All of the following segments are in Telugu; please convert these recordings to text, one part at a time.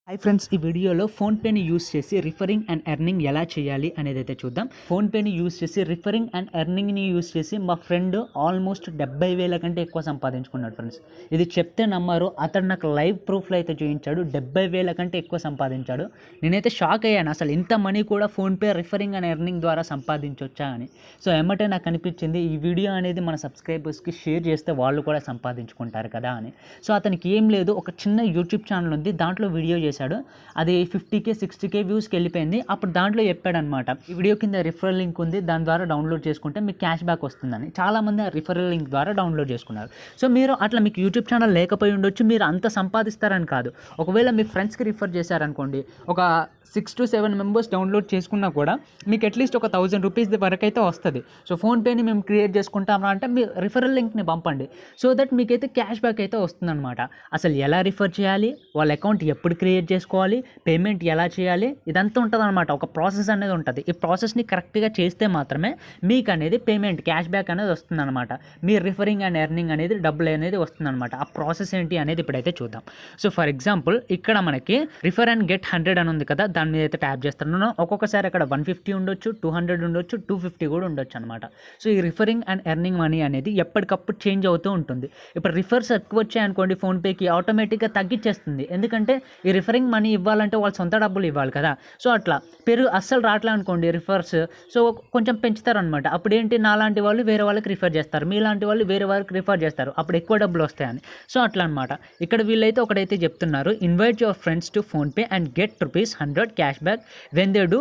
హాయ్ ఫ్రెండ్స్, ఈ వీడియోలో ఫోన్పేని యూస్ చేసి రిఫరింగ్ అండ్ ఎర్నింగ్ ఎలా చేయాలి అనేది అయితే చూద్దాం. ఫోన్పేని యూస్ చేసి రిఫరింగ్ అండ్ ఎర్నింగ్ని యూస్ చేసి మా ఫ్రెండ్ ఆల్మోస్ట్ 70,000 కంటే ఎక్కువ సంపాదించుకున్నాడు ఫ్రెండ్స్. ఇది చెప్తే నమ్మరు, అతడు నాకు లైవ్ ప్రూఫ్లో అయితే చూపించాడు. 70,000 కంటే ఎక్కువ సంపాదించాడు. నేనైతే షాక్ అయ్యాను, అసలు ఇంత మనీ కూడా ఫోన్పే రిఫరింగ్ అండ్ ఎర్నింగ్ ద్వారా సంపాదించవచ్చా అని. సో ఎమ్మటే నాకు అనిపించింది ఈ వీడియో అనేది మన సబ్స్క్రైబర్స్కి షేర్ చేస్తే వాళ్ళు కూడా సంపాదించుకుంటారు కదా అని. సో అతనికి ఏం లేదు, ఒక చిన్న యూట్యూబ్ ఛానల్ ఉంది, దాంట్లో వీడియో చేశాడు. అది 50K 60K వ్యూస్కి వెళ్ళిపోయింది. అప్పుడు దాంట్లో చెప్పాడనమాట, ఈ వీడియో కింద రిఫరల్ లింక్ ఉంది, దాని ద్వారా డౌన్లోడ్ చేసుకుంటే మీకు క్యాష్ బ్యాక్ వస్తుందని. చాలామంది ఆ రిఫరల్ లింక్ ద్వారా డౌన్లోడ్ చేసుకున్నారు. సో మీరు అట్లా మీకు యూట్యూబ్ ఛానల్ లేకపోయి ఉండొచ్చు, మీరు అంత సంపాదిస్తారని కాదు. ఒకవేళ మీ ఫ్రెండ్స్కి రిఫర్ చేశారనుకోండి, ఒక 6 to 7 మెంబర్స్ డౌన్లోడ్ చేసుకున్నా కూడా మీకు అట్లీస్ట్ ఒక 1000 రూపీస్ వరకు అయితే వస్తుంది. సో ఫోన్పేని మేము క్రియేట్ చేసుకుంటామా అంటే మీరు రిఫరల్ లింక్ని పంపండి, సో దట్ మీకైతే క్యాష్ బ్యాక్ అయితే వస్తుందన్నమాట. అసలు ఎలా రిఫర్ చేయాలి, వాళ్ళ అకౌంట్ ఎప్పుడు క్రియేట్ చేసుకోవాలి, పేమెంట్ ఎలా చేయాలి, ఇదంతా ఉంటుంది అనమాట. ఒక ప్రాసెస్ అనేది ఉంటుంది. ఈ ప్రాసెస్ని కరెక్ట్గా చేస్తే మాత్రమే మీకు అనేది పేమెంట్ క్యాష్ బ్యాక్ అనేది వస్తుందన్నమాట. మీ రిఫరింగ్ అండ్ ఎర్నింగ్ అనేది డబ్బులు అనేది వస్తుందన్నమాట. ఆ ప్రాసెస్ ఏంటి అనేది ఇప్పుడైతే చూద్దాం. సో ఫర్ ఎగ్జాంపుల్ ఇక్కడ మనకి రిఫర్ అండ్ గెట్ 100 అని ఉంది కదా, దాని మీద అయితే ట్యాప్ చేస్తున్నాను. ఒక్కొక్కసారి అక్కడ 150 ఉండొచ్చు, 200 ఉండొచ్చు, 250 కూడా ఉండొచ్చు అనమాట. సో ఈ రిఫరింగ్ అండ్ ఎర్నింగ్ మనీ అనేది ఎప్పటికప్పుడు చేంజ్ అవుతూ ఉంటుంది. ఇప్పుడు రిఫర్స్ ఎక్కువ వచ్చాయనుకోండి, ఫోన్పేకి ఆటోమేటిక్గా తగ్గించేస్తుంది. ఎందుకంటే ఈ రిఫరింగ్ మనీ ఇవ్వాలంటే వాళ్ళు సొంత డబ్బులు ఇవ్వాలి కదా. సో అట్లా అస్సలు రావట్లే అనుకోండి రిఫర్స్, సో కొంచెం పెంచుతారనమాట. అప్పుడు ఏంటి, నాలాంటి వాళ్ళు వేరే వాళ్ళకి రిఫర్ చేస్తారు, మీలాంటి వాళ్ళు వేరే వాళ్ళకి రిఫర్ చేస్తారు, అప్పుడు ఎక్కువ డబ్బులు వస్తాయని. సో అట్లా అనమాట. ఇక్కడ వీళ్ళైతే ఒకటైతే చెప్తున్నారు, invite your friends to PhonePe and get ₹100 cash back when they do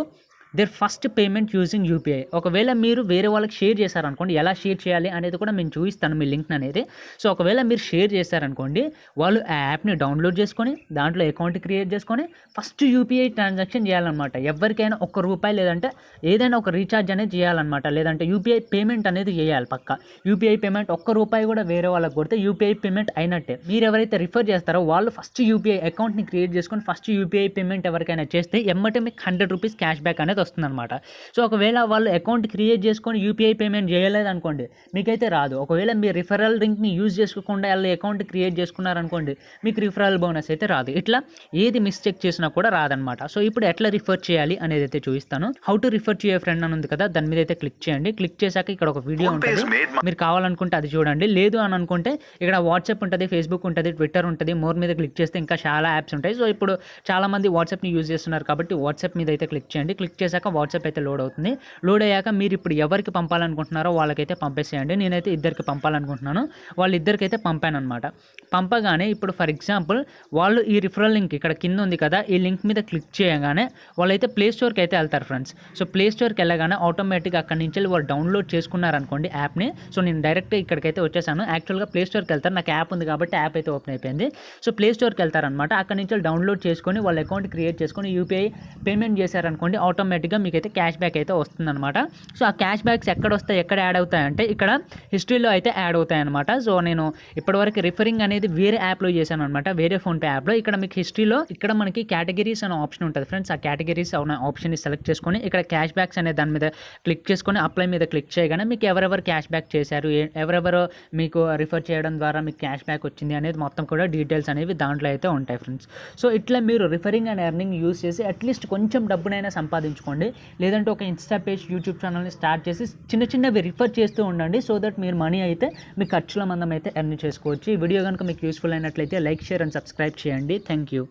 their first payment using UPI. ఒకవేళ మీరు వేరే వాళ్ళకి షేర్ చేశారనుకోండి, ఎలా షేర్ చేయాలి అనేది కూడా నేను చూపిస్తాను మీ లింక్ అనేది. సో ఒకవేళ మీరు షేర్ చేశారనుకోండి, వాళ్ళు ఆ యాప్ని డౌన్లోడ్ చేసుకొని దాంట్లో అకౌంట్ క్రియేట్ చేసుకొని ఫస్ట్ యూపీఐ ట్రాన్సాక్షన్ చేయాలన్నమాట. ఎవరికైనా ₹1 లేదంటే ఏదైనా ఒక రీఛార్జ్ అనేది చేయాలన్నమాట, లేదంటే యూపీఐ పేమెంట్ అనేది చేయాలి పక్క. యూపీఐ పేమెంట్ ₹1 కూడా వేరే వాళ్ళకి కొడితే యూపీఐ పేమెంట్ అయినట్టే. మీరు ఎవరైతే రిఫర్ చేస్తారో వాళ్ళు ఫస్ట్ యూపీఐ అకౌంట్ని క్రియేట్ చేసుకొని ఫస్ట్ యూపీఐ పేమెంట్ ఎవరికైనా చేస్తే ఎమ్మటే మీకు ₹100 క్యాష్ బ్యాక్ అనేది వస్తుందన్నమాట. సో ఒకవేళ వాళ్ళు అకౌంట్ క్రియేట్ చేసుకొని యూపీఐ పేమెంట్ చేయలేదు అనుకోండి, మీకైతే రాదు. ఒకవేళ మీ రిఫరల్ లింక్ని యూజ్ చేసుకోకుండా వాళ్ళు అకౌంట్ క్రియేట్ చేసుకున్నారనుకోండి, మీకు రిఫరల్ బోనస్ అయితే రాదు. ఇట్లా ఏది మిస్టేక్ చేసినా కూడా రాదనమాట. సో ఇప్పుడు ఎట్లా రిఫర్ చేయాలి అనేది అయితే చూపిస్తాను. How to refer to your friend అని ఉంది కదా, దాని మీద అయితే క్లిక్ చేయండి. క్లిక్ చేశాక ఇక్కడ ఒక వీడియో ఉంటుంది, మీరు కావాలనుకుంటే అది చూడండి. లేదు అని అనుకుంటే ఇక్కడ వాట్సాప్ ఉంటుంది, ఫేస్బుక్ ఉంటుంది, ట్విట్టర్ ఉంటుంది. మోర్ మీద క్లిక్ చేస్తే ఇంకా చాలా యాప్స్ ఉంటాయి. సో ఇప్పుడు చాలామంది వాట్సాప్ని యూజ్ చేస్తున్నారు కాబట్టి వాట్సాప్ మీద అయితే క్లిక్ చేయండి. క్లిక్ చేశాక వాట్సాప్ అయితే లోడ్ అవుతుంది. లోడ్ అయ్యాక మీరు ఇప్పుడు ఎవరికి పంపాలనుకుంటున్నారో వాళ్ళకైతే పంపేసేయండి. నేనైతే ఇద్దరికి పంపాలనుకుంటున్నాను, వాళ్ళిద్దరికైతే పంపాను అనమాట. పంపగానే ఇప్పుడు ఫర్ ఎగ్జాంపుల్ వాళ్ళు ఈ రిఫరల్ లింక్ ఇక్కడ కింద ఉంది కదా, ఈ లింక్ మీద క్లిక్ చేయగానే వాళ్ళైతే ప్లే స్టోర్కి అయితే వెళ్తారు ఫ్రెండ్స్. సో ప్లే స్టోర్కి వెళ్ళగానే ఆటోమేటిక్గా అక్కడి నుంచి వాళ్ళు డౌన్లోడ్ చేసుకున్నారనుకోండి యాప్ని. సో నేను డైరెక్ట్ ఇక్కడికైతే వచ్చేసాను. యాక్చువల్గా ప్లే స్టోర్కి వెళ్తారు, నాకు యాప్ ఉంది కాబట్టి యాప్ అయితే ఓపెన్ అయిపోయింది. సో ప్లే స్టోర్కి వెళ్తారనమాట. అక్కడి నుంచి డౌన్లోడ్ చేసుకొని వాళ్ళ అకౌంట్ క్రియేట్ చేసుకొని యూపీఐ పేమెంట్ చేశారనుకోండి, ఆటోమేటిక్గా మీకైతే క్యాష్ బ్యాక్ అయితే వస్తుందన్నమాట. సో ఆ క్యాష్ బ్యాక్స్ ఎక్కడ వస్తాయి, ఎక్కడ యాడ్ అవుతాయంటే ఇక్కడ హిస్టరీలో అయితే యాడ్ అవుతాయి అనమాట. సో నేను ఇప్పటివరకు రిఫరింగ్ అనేది వేరే యాప్లో చేశాను అనమాట, వేరే ఫోన్పే యాప్లో. ఇక్కడ మీకు హిస్టరీలో ఇక్కడ మనకి కేటగిరీస్ అనే ఆప్షన్ ఉంటుంది ఫ్రెండ్స్. ఆ కేటగిరీస్ అనే ఆప్షన్ని సెలెక్ట్ చేసుకొని ఇక్కడ క్యాష్ బ్యాక్స్ అనే దాని మీద క్లిక్ చేసుకొని అప్లై మీద క్లిక్ చేయగానే మీకు ఎవరెవరు క్యాష్ బ్యాక్ చేశారు, ఎవరెవరు మీకు రిఫర్ చేయడం ద్వారా మీకు క్యాష్ బ్యాక్ వచ్చింది అనేది మొత్తం కూడా డీటెయిల్స్ అనేవి దాంట్లో అయితే ఉంటాయి ఫ్రెండ్స్. సో ఇట్లా మీరు రిఫరింగ్ అండ్ ఎర్నింగ్ యూస్ చేసి అట్లీస్ట్ కొంచెం డబ్బునైనా సంపాదించుకోండి. లేదంటే ఒక ఇన్స్టా పేజ్, యూట్యూబ్ ఛానల్ని స్టార్ట్ చేసి చిన్నవి రిఫర్ చేస్తూ ఉండండి. సో దట్ మీరు మనీ అయితే మీ ఖర్చుల మందం అయితే ఎర్న్ చేసుకోవచ్చు. ఈ వీడియో కనుక మీకు యూస్ఫుల్ అయినట్లయితే లైక్, షేర్ అండ్ సబ్స్క్రైబ్ చేయండి. Thank you.